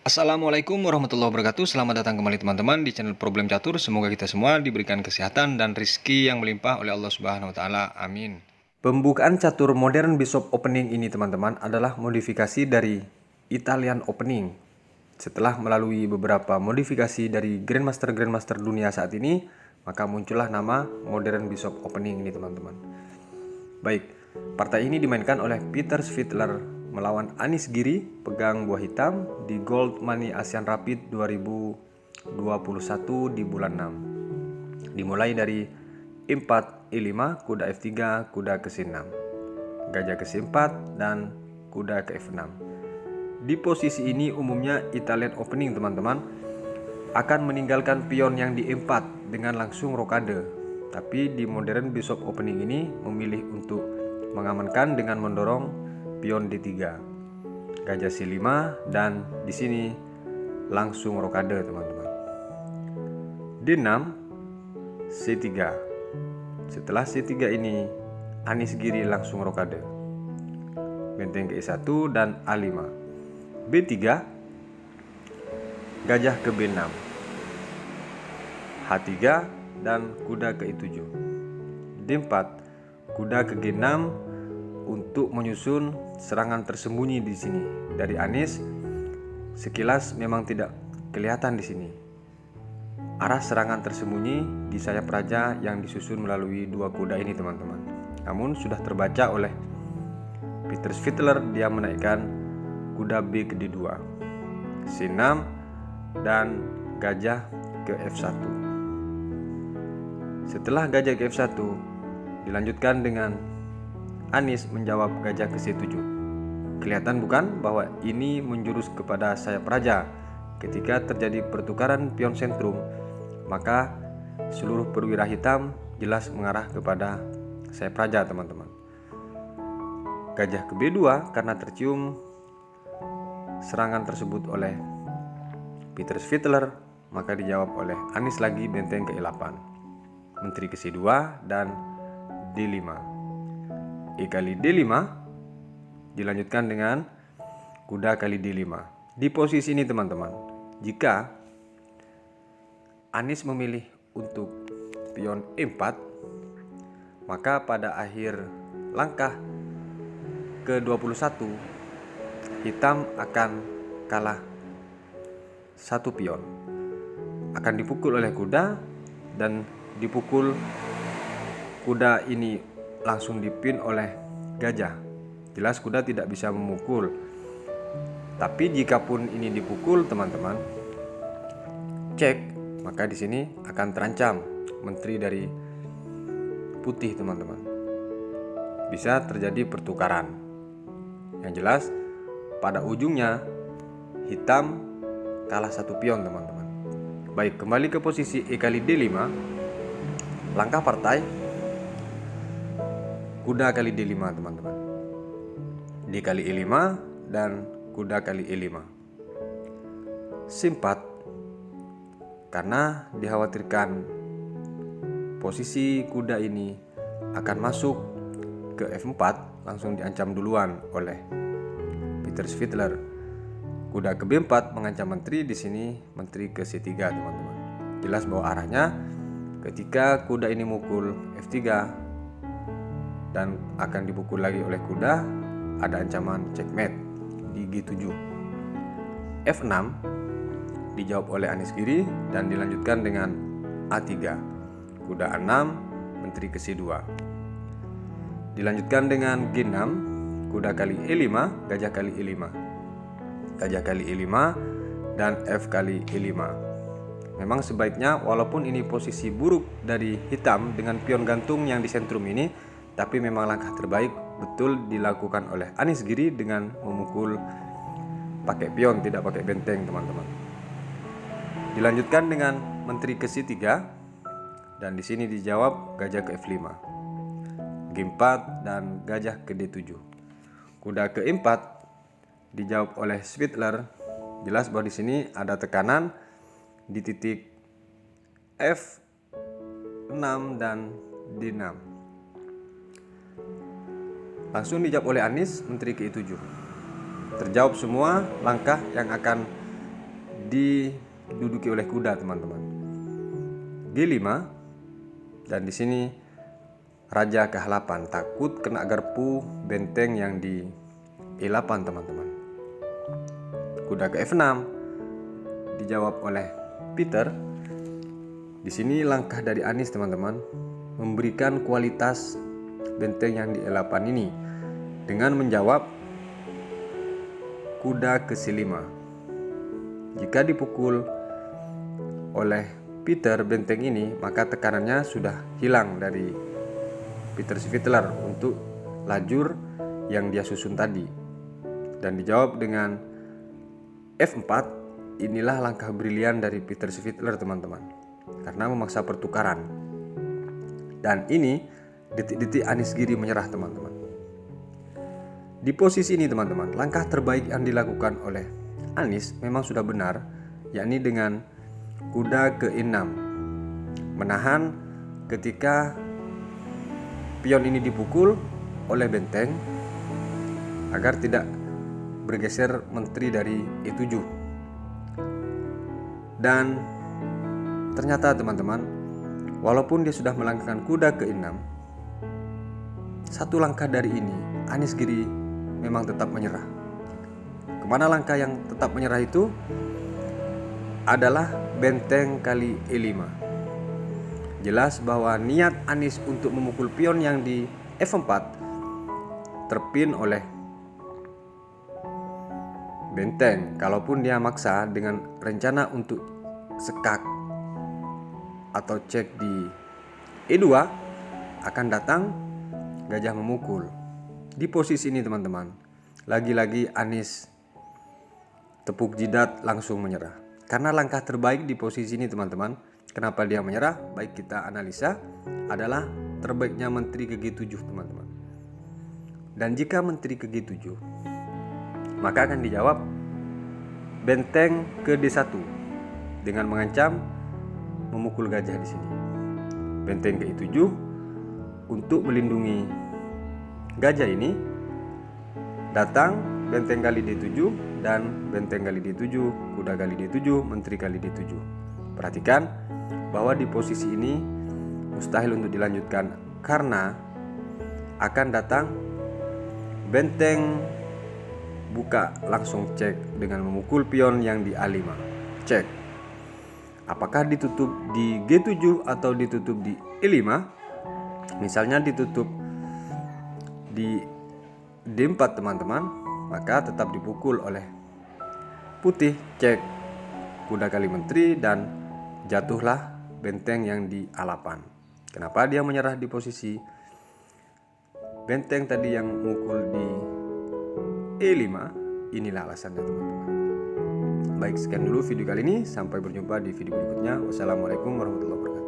Assalamualaikum warahmatullahi wabarakatuh. Selamat datang kembali teman-teman di channel Problem Catur. Semoga kita semua diberikan kesehatan dan rizki yang melimpah oleh Allah Subhanahu wa taala. Amin. Pembukaan catur modern Bishop Opening ini teman-teman adalah modifikasi dari Italian Opening. Setelah melalui beberapa modifikasi dari Grandmaster dunia saat ini, maka muncullah nama Modern Bishop Opening ini teman-teman. Baik, partai ini dimainkan oleh Peter Svidler melawan Anis Giri, pegang buah hitam di Gold Money Asian Rapid 2021 di bulan 6. Dimulai dari E4, E5, kuda F3, kuda ke C6, gajah ke C4, dan kuda ke F6. Di posisi ini umumnya Italian Opening teman-teman akan meninggalkan pion yang di E4 dengan langsung rokade. Tapi di Modern Bishop Opening ini memilih untuk mengamankan dengan mendorong pion D3, gajah C5, dan di sini langsung rokade teman-teman. D6, C3. Setelah C3 ini Anis Giri langsung rokade. Benteng ke E1 dan A5. B3, gajah ke B6. H3 dan kuda ke E7. D4, kuda ke G6 untuk menyusun serangan tersembunyi di sini. Dari Anis sekilas memang tidak kelihatan di sini arah serangan tersembunyi di sayap raja yang disusun melalui dua kuda ini teman-teman. Namun sudah terbaca oleh Peter Svidler, dia menaikkan kuda B ke D2, C6 dan gajah ke F1. Setelah gajah ke F1 dilanjutkan dengan Anis menjawab gajah ke C7. Kelihatan bukan bahwa ini menjurus kepada sayap raja. Ketika terjadi pertukaran pion sentrum, maka seluruh perwira hitam jelas mengarah kepada sayap raja teman-teman. Gajah ke B2 karena tercium serangan tersebut oleh Peter Svidler, maka dijawab oleh Anis lagi benteng ke E8, menteri ke C2 dan D5. E kali D5 dilanjutkan dengan kuda kali D5. Di posisi ini teman-teman, jika Anis memilih untuk pion E4, maka pada akhir langkah ke-21 hitam akan kalah satu pion, akan dipukul oleh kuda, dan dipukul kuda ini langsung dipin oleh gajah. Jelas kuda tidak bisa memukul. Tapi jikapun ini dipukul teman-teman, cek, maka di sini akan terancam menteri dari putih teman-teman. Bisa terjadi pertukaran. Yang jelas pada ujungnya hitam kalah satu pion teman-teman. Baik, kembali ke posisi E kali D5. Langkah partai kuda kali D5 teman-teman, D kali E5 dan kuda kali E5. C4 karena dikhawatirkan posisi kuda ini akan masuk ke F4, langsung diancam duluan oleh Peter Svidler. Kuda ke B4 mengancam menteri, di sini menteri ke C3 teman-teman. Jelas bahwa arahnya ketika kuda ini mukul F3 dan akan dipukul lagi oleh kuda, ada ancaman checkmate di G7. F6 dijawab oleh Anis Giri dan dilanjutkan dengan A3, kuda A6, menteri ke C2. Dilanjutkan dengan G6, kuda kali E5, gajah kali E5, gajah kali E5 dan F kali E5. Memang sebaiknya walaupun ini posisi buruk dari hitam dengan pion gantung yang di sentrum ini, tapi memang langkah terbaik betul dilakukan oleh Anis Giri dengan memukul pakai pion, tidak pakai benteng teman-teman. Dilanjutkan dengan menteri ke C3 dan di sini dijawab gajah ke F5, G4 dan gajah ke D7. Kuda ke E4 dijawab oleh Svidler. Jelas bahwa di sini ada tekanan di titik F6 dan D6. Langsung dijawab oleh Anis, menteri ke E7. Terjawab semua langkah yang akan diduduki oleh kuda, teman-teman. G5, dan di sini raja ke H8, takut kena garpu benteng yang di E8, teman-teman. Kuda ke F6 dijawab oleh Peter. Di sini langkah dari Anis, teman-teman, memberikan kualitas benteng yang di E8 ini dengan menjawab kuda ke C5. Jika dipukul oleh Peter benteng ini, maka tekanannya sudah hilang dari Peter Svittler untuk lajur yang dia susun tadi. Dan dijawab dengan F4. Inilah langkah brilian dari Peter Svittler, teman-teman, karena memaksa pertukaran. Dan ini detik-detik Anis Giri menyerah, teman-teman. Di posisi ini, teman-teman, langkah terbaik yang dilakukan oleh Anis memang sudah benar, yakni dengan kuda ke E6, menahan ketika pion ini dipukul oleh benteng agar tidak bergeser menteri dari E7. Dan ternyata, teman-teman, walaupun dia sudah melangkahkan kuda ke E6, satu langkah dari ini Anis Giri memang tetap menyerah. Kemana langkah yang tetap menyerah itu? Adalah benteng kali E5. Jelas bahwa niat Anis untuk memukul pion yang di F4 terpin oleh benteng. Kalaupun dia maksa dengan rencana untuk sekak atau cek di E2, akan datang gajah memukul. Di posisi ini, teman-teman, lagi-lagi Anis tepuk jidat langsung menyerah. Karena langkah terbaik di posisi ini, teman-teman, kenapa dia menyerah? Baik kita analisa, adalah terbaiknya menteri ke G7, teman-teman. Dan jika menteri ke G7, maka akan dijawab benteng ke D1 dengan mengancam memukul gajah di sini. Benteng ke E7 untuk melindungi gajah ini, datang benteng kali D7 dan benteng kali D7, kuda kali D7, menteri kali D7. Perhatikan bahwa di posisi ini mustahil untuk dilanjutkan karena akan datang benteng buka langsung cek dengan memukul pion yang di A5. Cek apakah ditutup di G7 atau ditutup di E5. Misalnya ditutup di D4, teman-teman, maka tetap dipukul oleh putih, cek kuda kali menteri, dan jatuhlah benteng yang di A8. Kenapa dia menyerah di posisi benteng tadi yang mukul di E5? Inilah alasannya, teman-teman. Baik, sekian dulu video kali ini. Sampai berjumpa di video berikutnya. Wassalamualaikum warahmatullahi wabarakatuh.